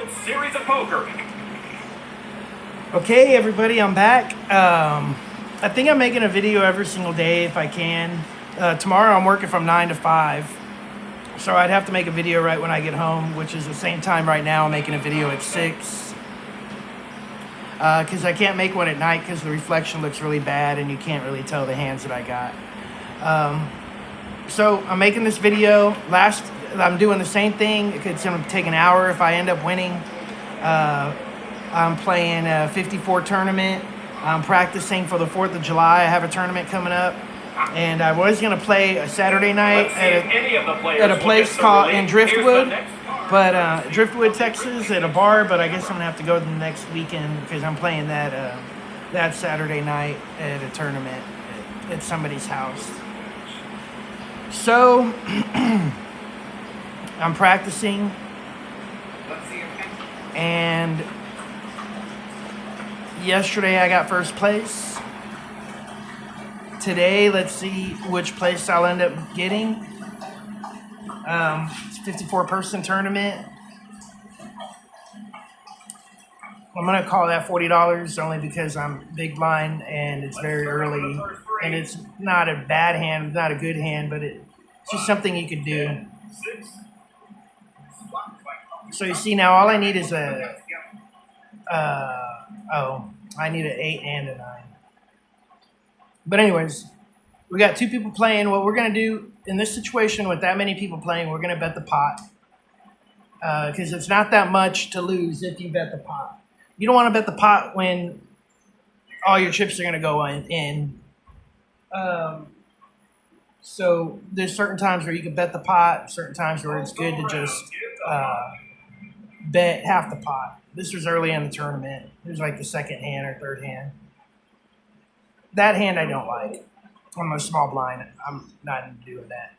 World Series of Poker. Okay, everybody, I'm back. I think I'm making a video every single day if I can. Tomorrow I'm working from 9 to 5. So I'd have to make a video right when I get home, which is the same time right now I'm making a video at 6. Because I can't make one at night because the reflection looks really bad and you can't really tell the hands that I got. So I'm making this video. I'm doing the same thing. It's going to take an hour if I end up winning. I'm playing a 54 tournament. I'm practicing for the 4th of July. I have a tournament coming up. And I was going to play a Saturday night at a place called in Driftwood. But Driftwood, Texas, at a bar. But I guess I'm going to have to go the next weekend because I'm playing that Saturday night at a tournament at somebody's house. So I'm practicing. And yesterday I got first place. Today, let's see which place I'll end up getting. It's a 54-person tournament. I'm going to call that $40 only because I'm big blind and it's very early. And it's not a bad hand, not a good hand, but it's just something you could do. So you see now all I need is I need an 8 and a 9. But anyways, we got 2 people playing. What we're going to do in this situation with that many people playing, we're going to bet the pot. Because it's not that much to lose if you bet the pot. You don't want to bet the pot when all your chips are going to go in. So there's certain times where you can bet the pot, certain times where it's good to just bet half the pot. This was early in the tournament. It was like the second hand or third hand. That hand I don't like. I'm a small blind. I'm not into doing that.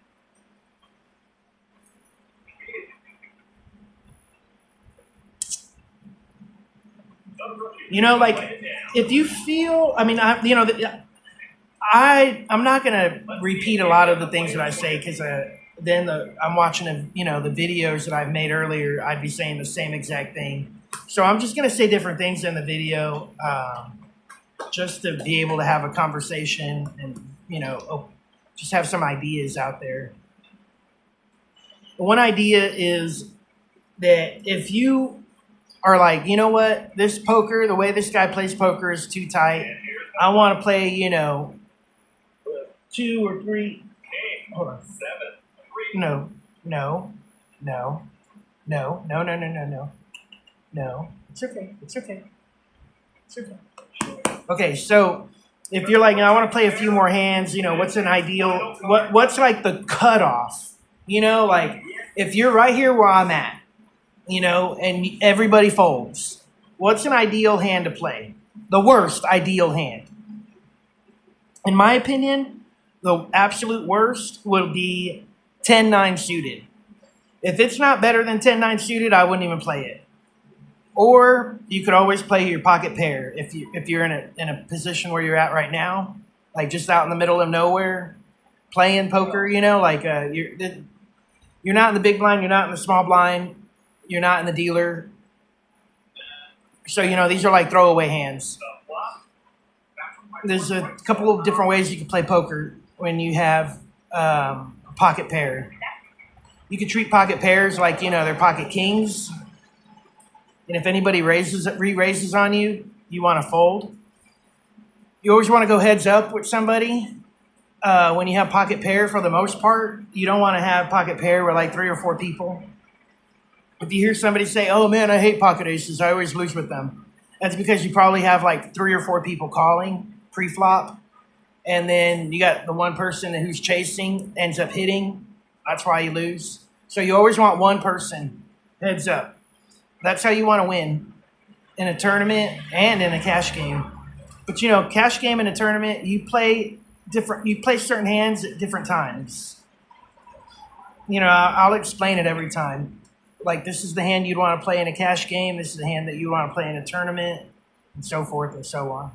You know, like if you feel, I mean, I'm not gonna repeat a lot of the things that I say because then I'm watching the videos that I've made earlier. I'd be saying the same exact thing. So I'm just gonna say different things in the video, just to be able to have a conversation and just have some ideas out there. One idea is that if you are like, you know what, this poker, the way this guy plays poker is too tight. I want to play, 2 or 3. Hold on. 7, 3. No. It's okay. Okay, so if you're like, I want to play a few more hands, what's an ideal, what's like the cutoff? Like if you're right here where I'm at, and everybody folds, what's an ideal hand to play? The worst ideal hand. In my opinion, the absolute worst would be 10-9 suited. If it's not better than 10-9 suited, I wouldn't even play it. Or you could always play your pocket pair if you're in a position where you're at right now, like just out in the middle of nowhere, playing poker. Like you're not in the big blind, you're not in the small blind, you're not in the dealer. So these are like throwaway hands. There's a couple of different ways you can play poker when you have a pocket pair. You can treat pocket pairs like they're pocket kings. And if anybody re-raises on you, you want to fold. You always want to go heads up with somebody. When you have pocket pair, for the most part, you don't want to have pocket pair with like 3 or 4 people. If you hear somebody say, oh man, I hate pocket aces, I always lose with them. That's because you probably have like 3 or 4 people calling pre-flop. And then you got the one person who's chasing ends up hitting. That's why you lose. So you always want one person heads up. That's how you want to win in a tournament and in a cash game. But cash game and a tournament, you play certain hands at different times. I'll explain it every time. Like this is the hand you'd want to play in a cash game, this is the hand that you want to play in a tournament, and so forth and so on.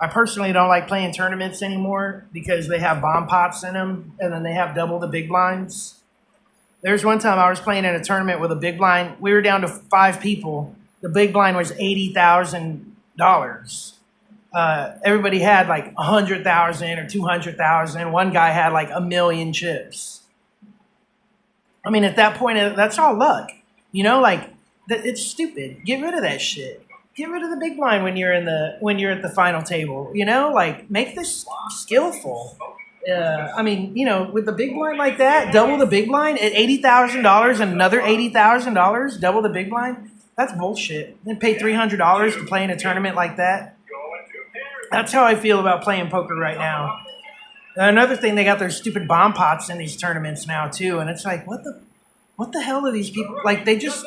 I personally don't like playing tournaments anymore because they have bomb pots in them and then they have double the big blinds. There's one time I was playing in a tournament with a big blind. We were down to 5 people. The big blind was $80,000. Everybody had like 100,000 or 200,000. One guy had like 1,000,000 chips. I mean, at that point, that's all luck. You know, like it's stupid. Get rid of that shit. Get rid of the big blind when you're at the final table. You know, like make this skillful. I mean, you know, with the big blind like that, double the big blind at $80,000 and another $80,000, double the big blind. That's bullshit. Then pay $300 to play in a tournament like that. That's how I feel about playing poker right now. Another thing, they got their stupid bomb pots in these tournaments now too, and it's like, what the hell are these people? Like, they just,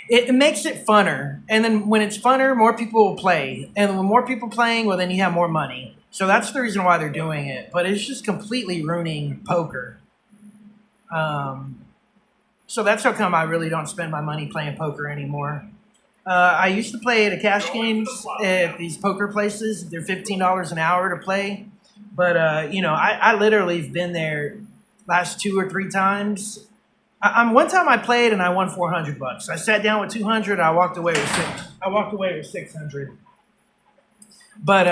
it makes it funner, and then when it's funner, more people will play, and when more people playing, well, then you have more money. So that's the reason why they're doing it, but it's just completely ruining poker. So that's how come I really don't spend my money playing poker anymore. I used to play at the cash games at these poker places. They're $15 an hour to play. But, you know, I literally have been there last 2 or 3 times. One time I played and I won $400. I sat down with 200. I walked away with 600. But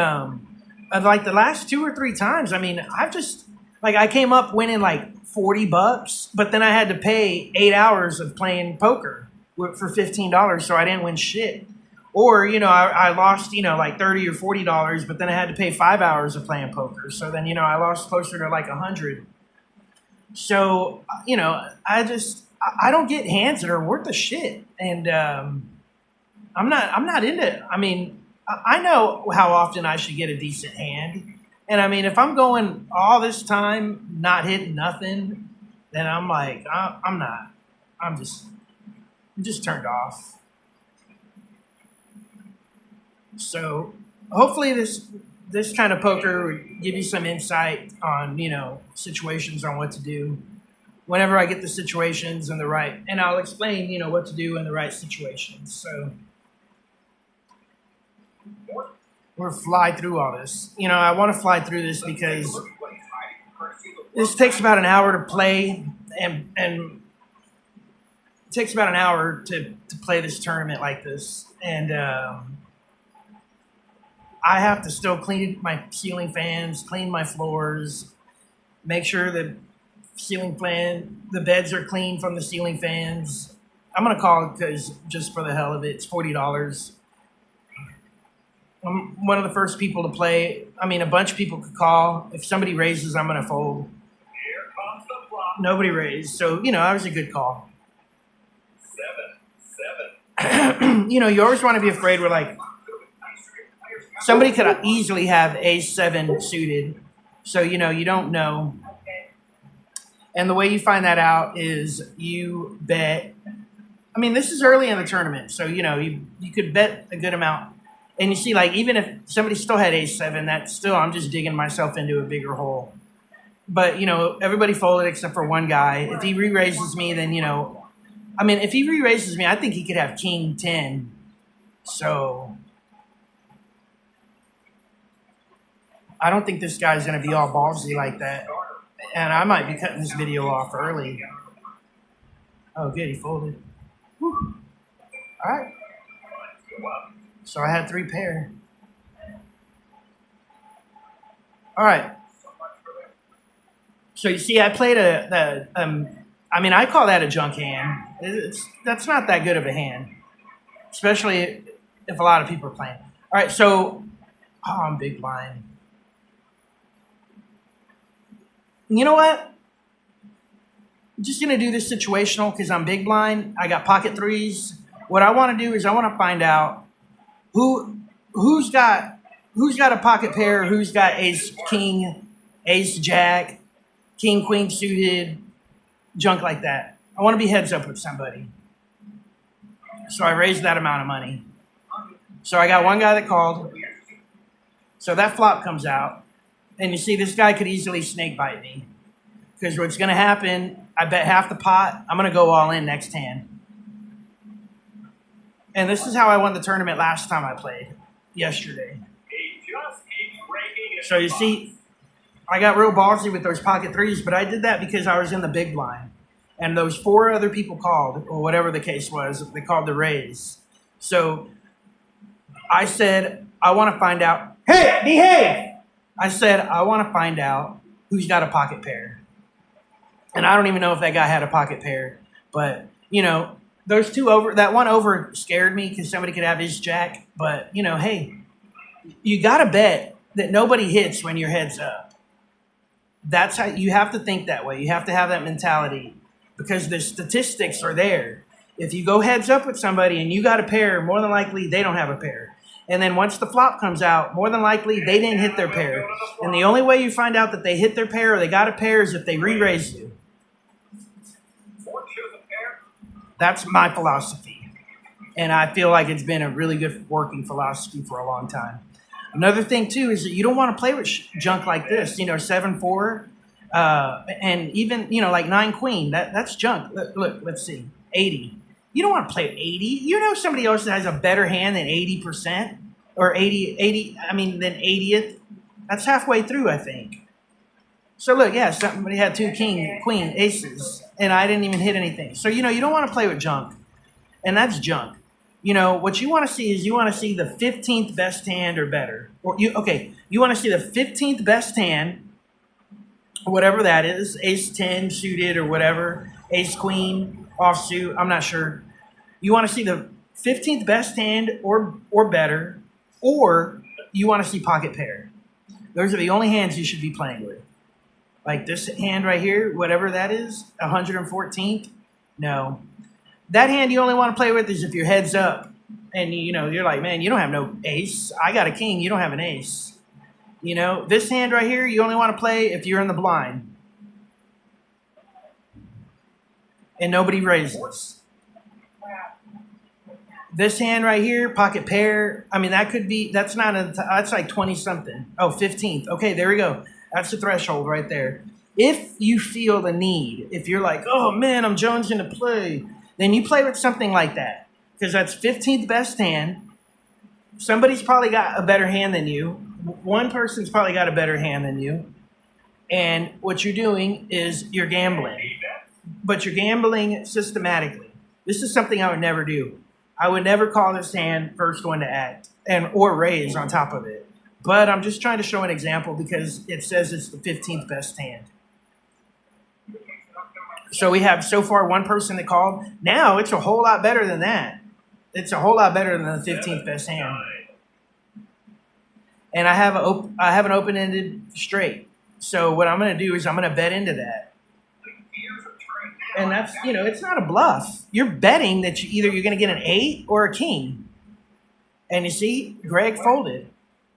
like the last 2 or 3 times, I mean, I've just like I came up winning like $40, but then I had to pay 8 hours of playing poker for $15, so I didn't win shit. Or, you know, I lost, you know, like $30 or $40, but then I had to pay 5 hours of playing poker. So then, you know, I lost closer to like 100. So, you know, I don't get hands that are worth a shit. And I'm not into it. I mean, I know how often I should get a decent hand. And I mean, if I'm going all this time not hitting nothing, then I'm like, I'm not. I'm just turned off. So hopefully this kind of poker would give you some insight on, you know, situations on what to do whenever I get the situations and and I'll explain, you know, what to do in the right situations. So we'll fly through all this. You know, I want to fly through this because this takes about an hour to play and it takes about an hour to play this tournament like this. And I have to still clean my ceiling fans, clean my floors, make sure the the beds are clean from the ceiling fans. I'm going to call it because just for the hell of it, it's $40. I'm one of the first people to play. I mean, a bunch of people could call. If somebody raises, I'm going to fold. Nobody raised. So, you know, that was a good call. 7. You know, you always want to be afraid we're like, somebody could easily have ace-7 suited. So, you know, you don't know. And the way you find that out is you bet. I mean, this is early in the tournament. So, you know, you could bet a good amount. And you see, like, even if somebody still had ace-7, that's still, I'm just digging myself into a bigger hole. But, you know, everybody folded except for one guy. If he re-raises me, then, you know, I mean, if he re-raises me, I think he could have king-10. So I don't think this guy's going to be all ballsy like that. And I might be cutting this video off early. Oh, good, he folded. Whew. All right. So I had 3 pair. All right. So you see, I played I mean, I call that a junk hand. That's not that good of a hand, especially if a lot of people are playing. All right, so I'm big blind. You know what? I'm just going to do this situational because I'm big blind. I got pocket 3s. What I want to do is I want to find out who's got a pocket pair, who's got ace king, ace jack, king queen suited, junk like that. I want to be heads up with somebody. So I raised that amount of money. So I got one guy that called. So that flop comes out. And you see, this guy could easily snake bite me. Because what's going to happen, I bet half the pot, I'm going to go all in next hand. And this is how I won the tournament last time I played, yesterday. So you see, I got real ballsy with those pocket 3s, but I did that because I was in the big blind. and those 4 other people called, or whatever the case was, they called the raise. So I said, I want to find out. Hey, behave! I said, I want to find out who's got a pocket pair. And I don't even know if that guy had a pocket pair. But, you know, those 2 over, that one over scared me because somebody could have his jack. But, you know, hey, you got to bet that nobody hits when your head's up. That's how you have to think that way. You have to have that mentality because the statistics are there. If you go heads up with somebody and you got a pair, more than likely they don't have a pair. And then once the flop comes out, more than likely they didn't hit their pair. And the only way you find out that they hit their pair or they got a pair is if they re-raise you. That's my philosophy. And I feel like it's been a really good working philosophy for a long time. Another thing, too, is that you don't want to play with junk like this. You know, 7-4, and even, you know, like 9 queen. That's junk. Look, let's see. 80. You don't want to play with 80. You know somebody else that has a better hand than 80%? Or 80, than 80th? That's halfway through, I think. So look, yeah, somebody had 2 king, queen, aces, and I didn't even hit anything. So, you know, you don't want to play with junk. And that's junk. You know, what you want to see is you want to see the 15th best hand or better. Or you want to see the 15th best hand, whatever that is, ace 10 suited or whatever, ace queen, offsuit, I'm not sure. You want to see the 15th best hand or better, or you want to see pocket pair. Those are the only hands you should be playing with. Like this hand right here, whatever that is, 114th, no. That hand you only want to play with is if your head's up and, you know, you're like, man, you don't have no ace. I got a king. You don't have an ace. You know, this hand right here, you only want to play if you're in the blind. And nobody raises. This hand right here, pocket pair. I mean, that could be, that's like 20 something. Oh, 15th. Okay, there we go. That's the threshold right there. If you feel the need, if you're like, oh man, I'm jonesing to play, then you play with something like that because that's 15th best hand. Somebody's probably got a better hand than you. One person's probably got a better hand than you. And what you're doing is you're gambling. But you're gambling systematically. This is something I would never do. I would never call this hand first one to act or raise on top of it. But I'm just trying to show an example because it says it's the 15th best hand. So we have so far one person that called. Now it's a whole lot better than that. It's a whole lot better than the 15th best hand. And I have an open-ended straight. So what I'm going to do is I'm going to bet into that. And that's, you know, it's not a bluff. You're betting that you're going to get an 8 or a king. And you see, Greg folded.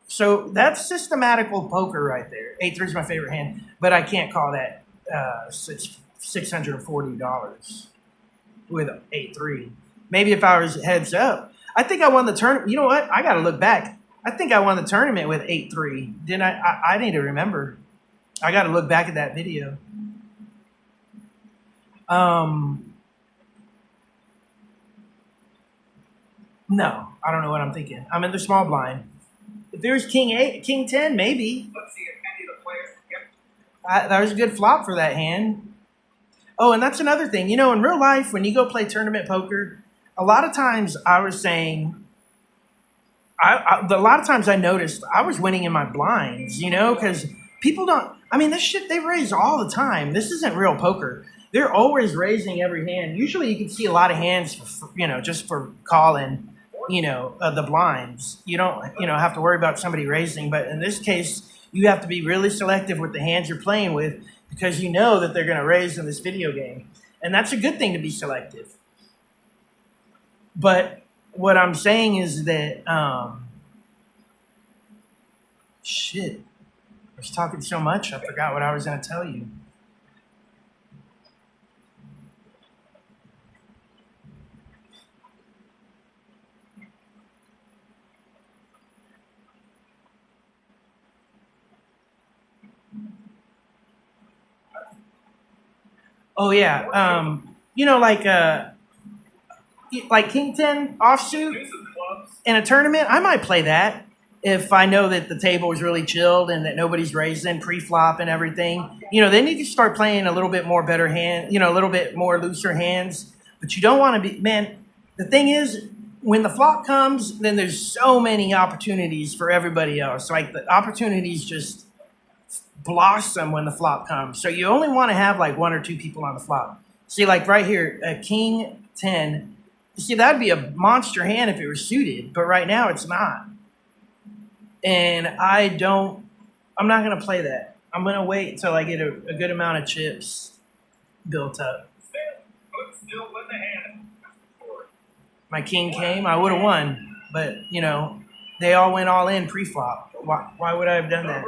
So that's systematical poker right there. 8-3 is my favorite hand, but I can't call that $640 with 8-3. Maybe if I was heads up. I think I won the tournament. You know what? I got to look back. I think I won the tournament with 8-3. Didn't I? I need to remember. I got to look back at that video. No, I don't know what I'm thinking. I'm in the small blind. If there's king 8, king 10, maybe. Let's see if any of the players get. That was a good flop for that hand. Oh, and that's another thing. You know, in real life, when you go play tournament poker, a lot of times I was saying, a lot of times I noticed I was winning in my blinds, you know, because people don't, I mean, this shit, they raise all the time. This isn't real poker. They're always raising every hand. Usually you can see a lot of hands, for, you know, just for calling, you know, the blinds. You don't, you know, have to worry about somebody raising. But in this case, you have to be really selective with the hands you're playing with because you know that they're going to raise in this video game. And that's a good thing to be selective. But what I'm saying is that, shit, I was talking so much, I forgot what I was going to tell you. Oh yeah, you know, like King 10 offsuit in a tournament. I might play that. if I know that the table is really chilled and that nobody's raising pre-flop and everything, then you can start playing a little bit more better hand, a little bit more looser hands. But you don't want to be, man. The thing is, when the flop comes, then there's so many opportunities for everybody else. Like the opportunities just blossom when the flop comes. So you only want to have like one or two people on the flop. See, like right here, a king 10. You see, that'd be a monster hand if it was suited, but right now it's not. And I'm not going to play that. I'm going to wait until I get a good amount of chips built up. Still with the hand. My king came, I would have won. But, they all went all in pre-flop. Why would I have done that?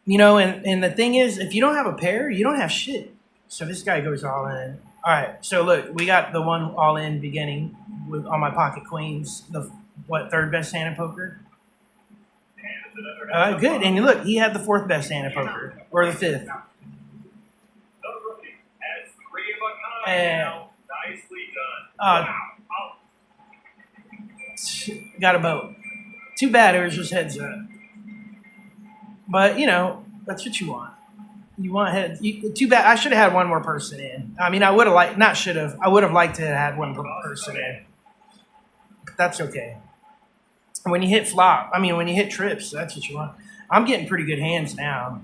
And the thing is, if you don't have a pair, you don't have shit. So this guy goes all in. All right, so look, we got the one all in beginning on my pocket queens. The third best hand in poker? Good, and look, he had the fourth best hand in poker, or the fifth. The rookie has 3 of a kind now. Nicely done. Got a boat. Too bad it was just heads up. But that's what you want. You want heads. Too bad. I should have had one more person in. I mean, I would have liked. Not should have. I would have liked to have had one person in. But that's okay. When you hit flop, when you hit trips, that's what you want. I'm getting pretty good hands now.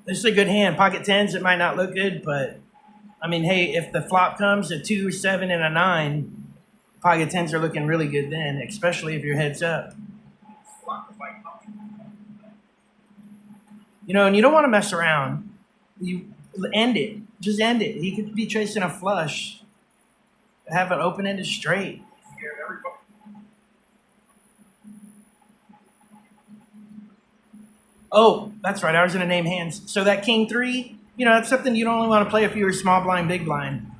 This is a good hand. Pocket tens, it might not look good, but hey, if the flop comes a 2, 7, and a 9, pocket tens are looking really good then, especially if your head's up. And you don't want to mess around. You end it. Just end it. He could be chasing a flush. Have an open-ended straight. Oh, that's right. I was going to name hands. So that king 3, that's something you don't only want to play if you were small blind, big blind.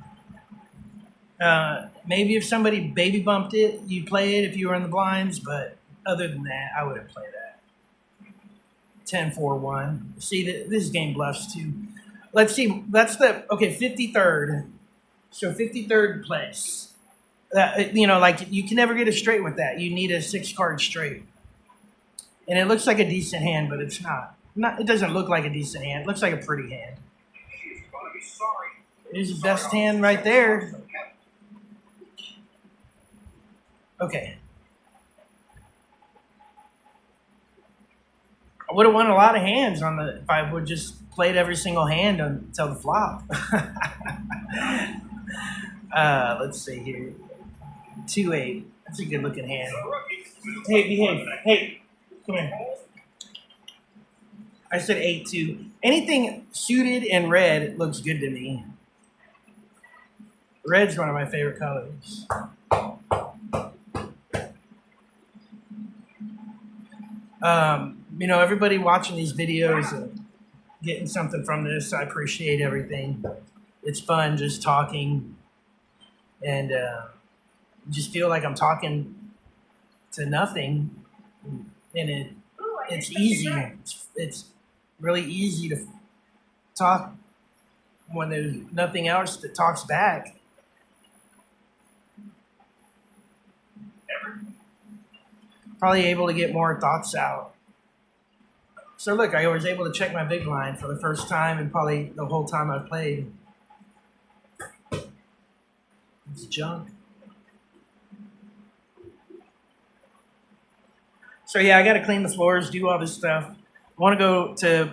Maybe if somebody baby bumped it, you'd play it if you were in the blinds. But other than that, I wouldn't play that. 10-4-1. See, this game bluffs too. Let's see. That's 53rd. So 53rd place. You can never get a straight with that. You need a 6-card straight. And it looks like a decent hand, but it's not. It doesn't look like a decent hand. It looks like a pretty hand. There's the best hand right there. Okay. I would have won a lot of hands if I would just played every single hand until the flop. Let's see here. 2-8. That's a good looking hand. Hey, behave. Hey, come here. I said 8-2. Anything suited and red looks good to me. Red's one of my favorite colors. Everybody watching these videos and getting something from this, I appreciate everything. It's fun just talking, and just feel like I'm talking to nothing, and it's easy. It's really easy to talk when there's nothing else that talks back. Probably able to get more thoughts out. So look, I was able to check my big line for the first time and probably the whole time I've played. It's junk. So yeah, I got to clean the floors, do all this stuff. I want to go to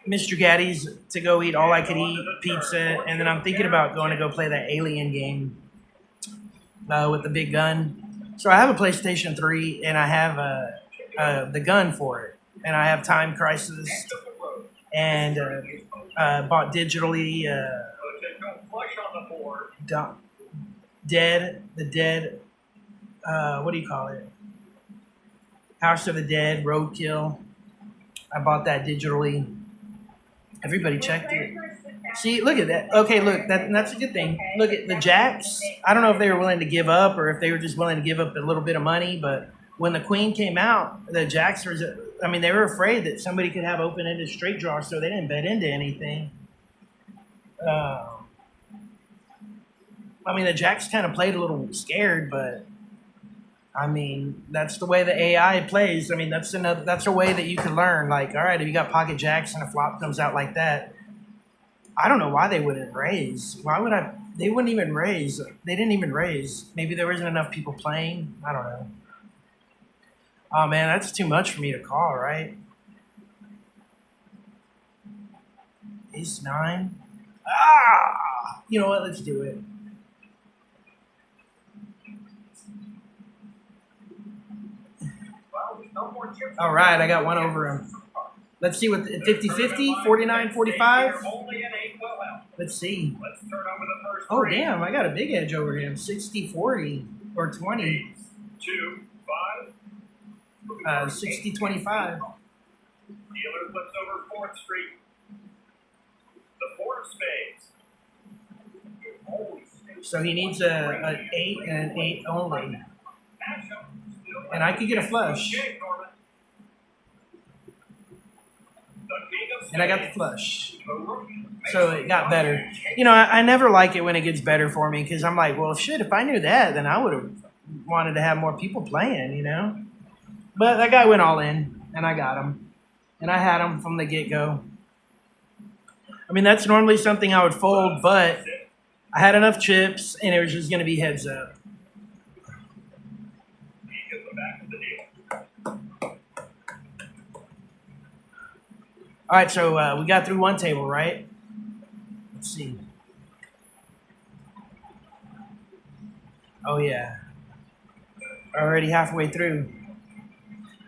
Mr. Gaddy's to go eat all I could eat pizza, and then I'm thinking about going to go play that Alien game with the big gun. So I have a PlayStation 3, and I have the gun for it, and I have Time Crisis, and bought digitally Dead, what do you call it? House of the Dead, Roadkill. I bought that digitally. Everybody checked it. See, look at that. Okay, look, that's a good thing. Look at the jacks. I don't know if they were willing to give up or if they were just willing to give up a little bit of money, but when the queen came out, the jacks were, they were afraid that somebody could have open-ended straight draw, so they didn't bet into anything. I mean, the Jacks kind of played a little scared, but I mean, that's the way the AI plays. I mean, that's a way that you can learn. Like, all right, if you got pocket jacks and a flop comes out like that, I don't know why they wouldn't raise. Why would I? They wouldn't even raise. They didn't even raise. Maybe there wasn't enough people playing. I don't know. Oh man, that's too much for me to call, right? Ace nine. Ah, you know what? Let's do it. Well, with no more chips. All right, I got one over him. Let's see what 50-50, 49-45. Only an 8 will help. Let's see. Let's turn over the first Oh three. damn, I got a big edge over him. 60-40 or 20. Ace, 2, 5. 60-25. Dealer flips over 4th Street. The 4 of spades. So he needs an 8 and an 8 only. And I could get a flush. And I got the flush. So it got better. You know, I never like it when it gets better for me because I'm like, well, shit, if I knew that, then I would have wanted to have more people playing, you know? But that guy went all in, and I got him. And I had him from the get-go. I mean, that's normally something I would fold, but I had enough chips, and it was just going to be heads up. All right, so we got through one table, right? Let's see. Oh, yeah. Already halfway through.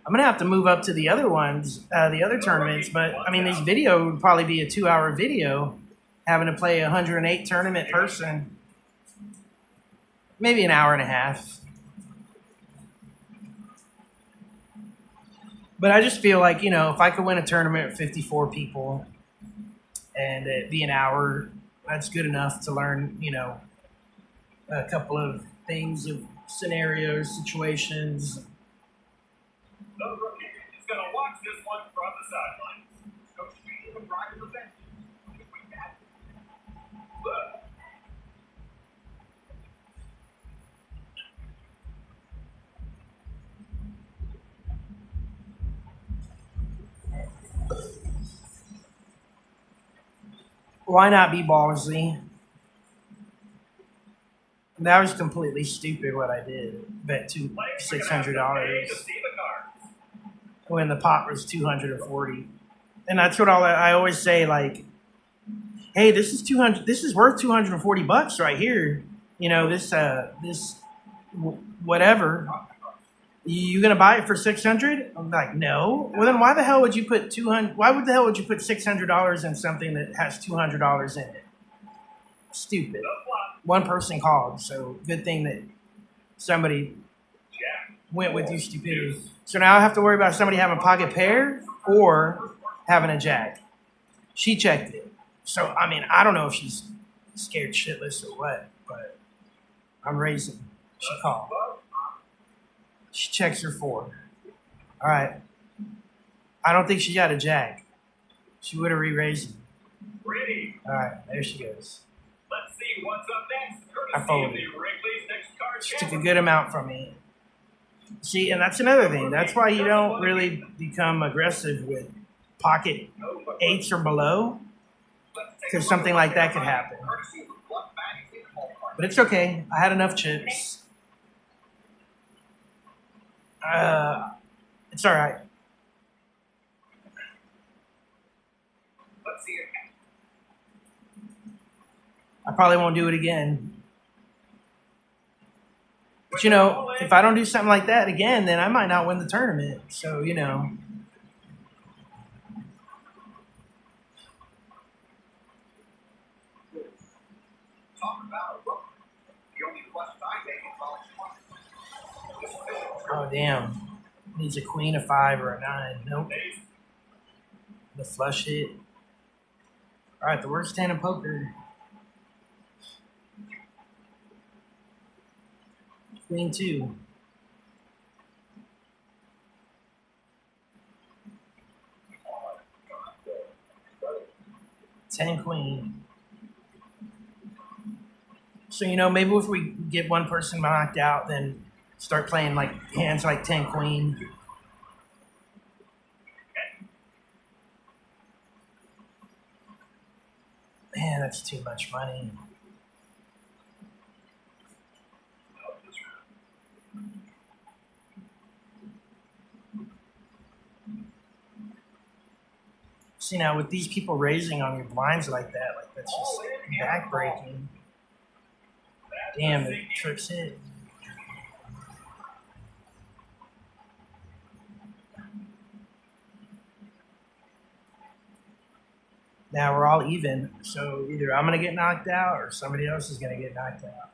I'm going to have to move up to the other ones, the other tournaments, but, I mean, this video would probably be a 2-hour video, having to play a 108 tournament person. Maybe an hour and a half. But I just feel like, you know, if I could win a tournament with 54 people and it be an hour, that's good enough to learn, you know, a couple of things, of scenarios, situations. The rookie is going to watch this one from the sidelines. Coach Street will drive to the bench. Why not be ballsy? That was completely stupid what I did. Bet $600 when the pot was 240, and that's what I always say. Like, hey, this is 200. This is worth $240 right here. You know, this whatever. You gonna buy it for 600? I'm like, no. Well, then why the hell would you put 200? Why would the hell would you put $600 in something that has $200 in it? Stupid. One person called, so good thing that somebody went with your stupidity. So now I have to worry about somebody having a pocket pair or having a jack. She checked it. So, I mean, I don't know if she's scared shitless or what, but I'm raising. She called. She checks her 4. All right. I don't think she got a jack. She would have re-raised him. All right, there she goes. Let's see what's up next. I folded. Courtesy of the Wrigley's Next Card She took a good amount from me. See, and that's another thing. That's why you don't really become aggressive with pocket 8s or below, because something like that could happen. But it's okay. I had enough chips. It's all right. Let's see it. I probably won't do it again. But, you know, if I don't do something like that again, then I might not win the tournament. So, you know. Oh, damn. Needs a queen, a 5, or a 9. Nope. The flush hit. All right, the worst hand in poker. Queen 2. 10 queen. So maybe if we get one person knocked out, then start playing like hands like 10 queen. Man, that's too much money. See, now with these people raising on your blinds like that, like that's just backbreaking. Damn, the trips hit. Now we're all even, so either I'm gonna get knocked out or somebody else is gonna get knocked out.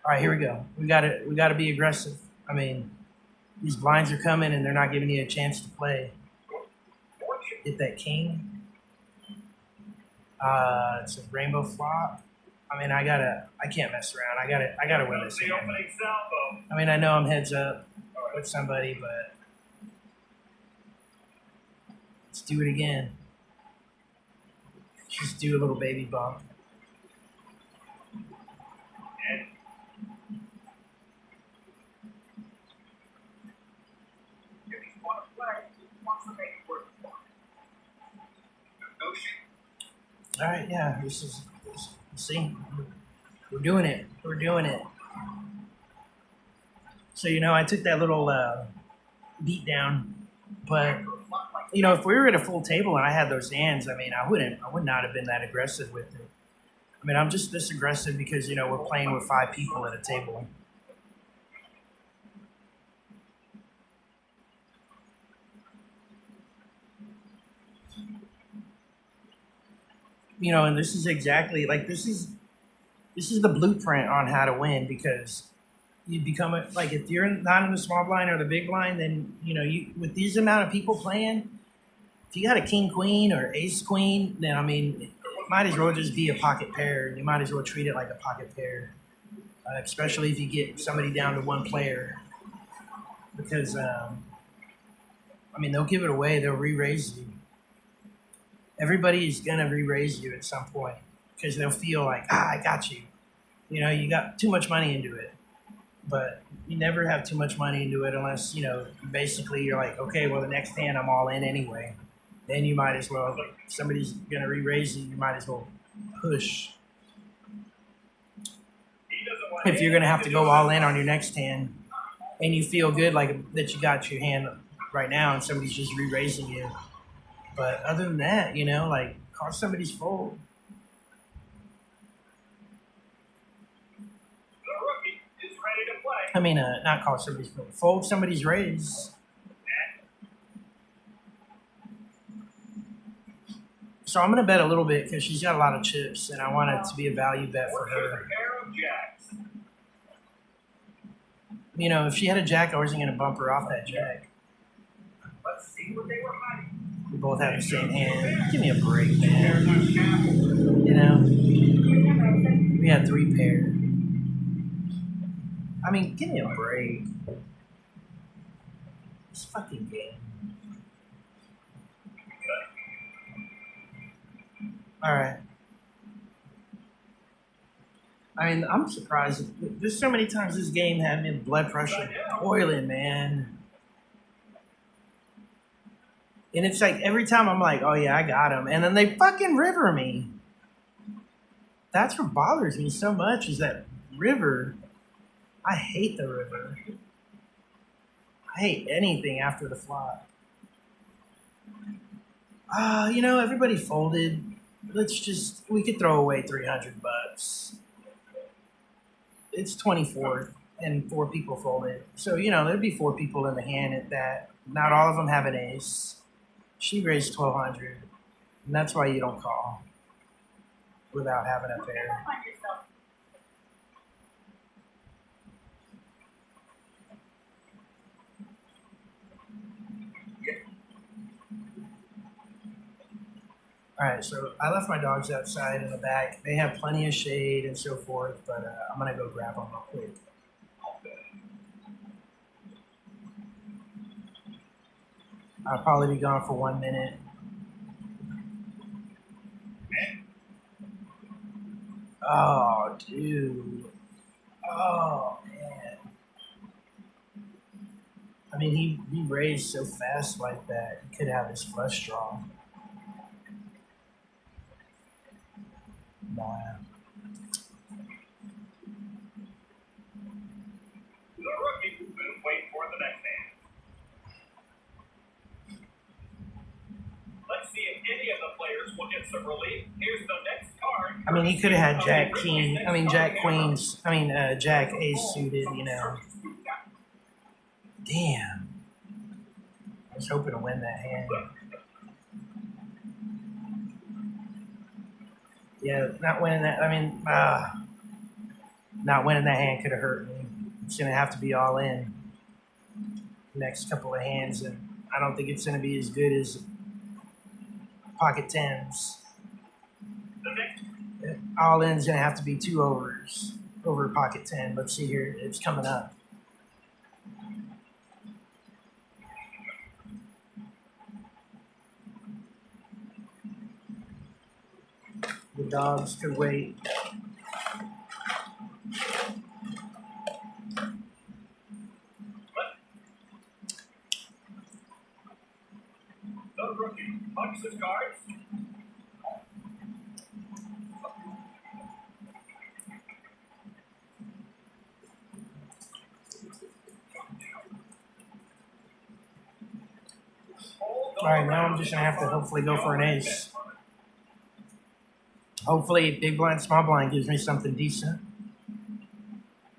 All right, here we go. We gotta be aggressive. I mean, these blinds are coming and they're not giving you a chance to play. Hit that king. It's a rainbow flop. I mean, I can't mess around. I gotta win this hand. I mean, I know I'm heads up with somebody, but let's do it again. Just do a little baby bump. All right, yeah, see, we're doing it. We're doing it. So, I took that little beat down, but if we were at a full table and I had those hands, I mean, I would not have been that aggressive with it. I mean, I'm just this aggressive because, we're playing with 5 people at a table. And this is exactly like this is the blueprint on how to win, because you become like, if you're not in the small blind or the big blind, then you with these amount of people playing, if you got a king queen or ace queen, then I mean, it might as well just be a pocket pair. You might as well treat it like a pocket pair, especially if you get somebody down to one player, because I mean, they'll give it away. They'll re-raise you. Everybody's gonna re-raise you at some point because they'll feel like, I got you. You got too much money into it, but you never have too much money into it unless basically you're like, okay, well, the next hand I'm all in anyway. Then you might as well. If somebody's gonna re-raise you, you might as well push. If you're gonna have to go all in on your next hand, and you feel good like that you got your hand right now, and somebody's just re-raising you. But other than that, like, call somebody's fold. I mean, not call somebody's fold. Fold somebody's raise. So I'm going to bet a little bit because she's got a lot of chips, and I want it to be a value bet for her. If she had a jack, I wasn't going to bump her off that jack. Let's see what they were hiding. We both have the same hand. Give me a break, man. We had 3 pair. I mean, give me a break. This fucking game. All right. I mean, I'm surprised. There's so many times this game had me blood pressure boiling, man. And it's like every time I'm like, oh yeah, I got him. And then they fucking river me. That's what bothers me so much, is that river. I hate the river. I hate anything after the flop. Everybody folded. We could throw away $300. It's 24th and 4 people folded. So, there'd be 4 people in the hand at that. Not all of them have an ace. She raised 1,200, and that's why you don't call without having a pair. All right, so I left my dogs outside in the back. They have plenty of shade and so forth, but I'm gonna go grab them real quick. I'll probably be gone for 1 minute. Oh, dude. Oh man. I mean, he raised so fast like that. He could have his flush draw. Nah. The rookie will wait for the next hand. Let's see if any of the players will get some relief. Here's the next card. I mean, he could have had Jack King. I mean, Jack Queens. I mean, Jack Ace suited. You know. Damn. I was hoping to win that hand. Yeah, not winning that. I mean, not winning that hand could have hurt me. It's gonna have to be all in next couple of hands, and I don't think it's gonna be as good as pocket tens. All in's gonna have to be 2 overs over pocket 10. Let's see here. It's coming up. The dogs could wait. The rookie punches his cards. All right, now I'm just gonna have to hopefully go for an ace. Hopefully, big blind, small blind gives me something decent.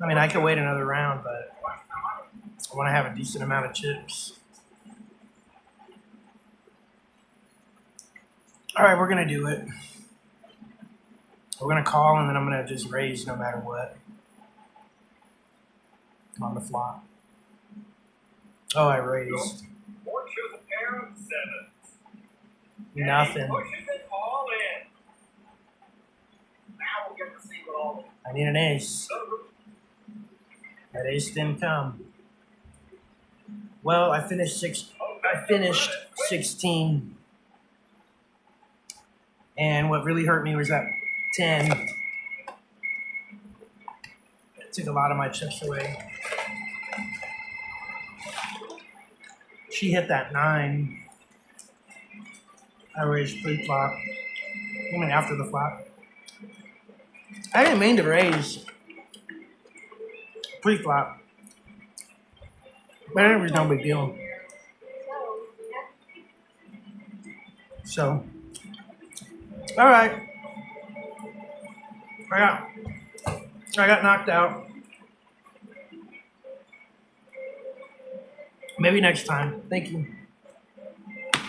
I mean, I could wait another round, but I want to have a decent amount of chips. All right, we're gonna do it. We're gonna call, and then I'm gonna just raise no matter what on the flop. Oh, I raised. Or choose a pair of sevens. Nothing. And he pushes it all in. Now we'll get to see what all of I need an ace. That ace didn't come. Well, I finished 16. And what really hurt me was that 10. It took a lot of my chips away. She hit that 9. I raised pre-flop. I mean, after the flop. I didn't mean to raise pre-flop. But it was no big deal. So, all right. I got knocked out. Maybe next time. Thank you.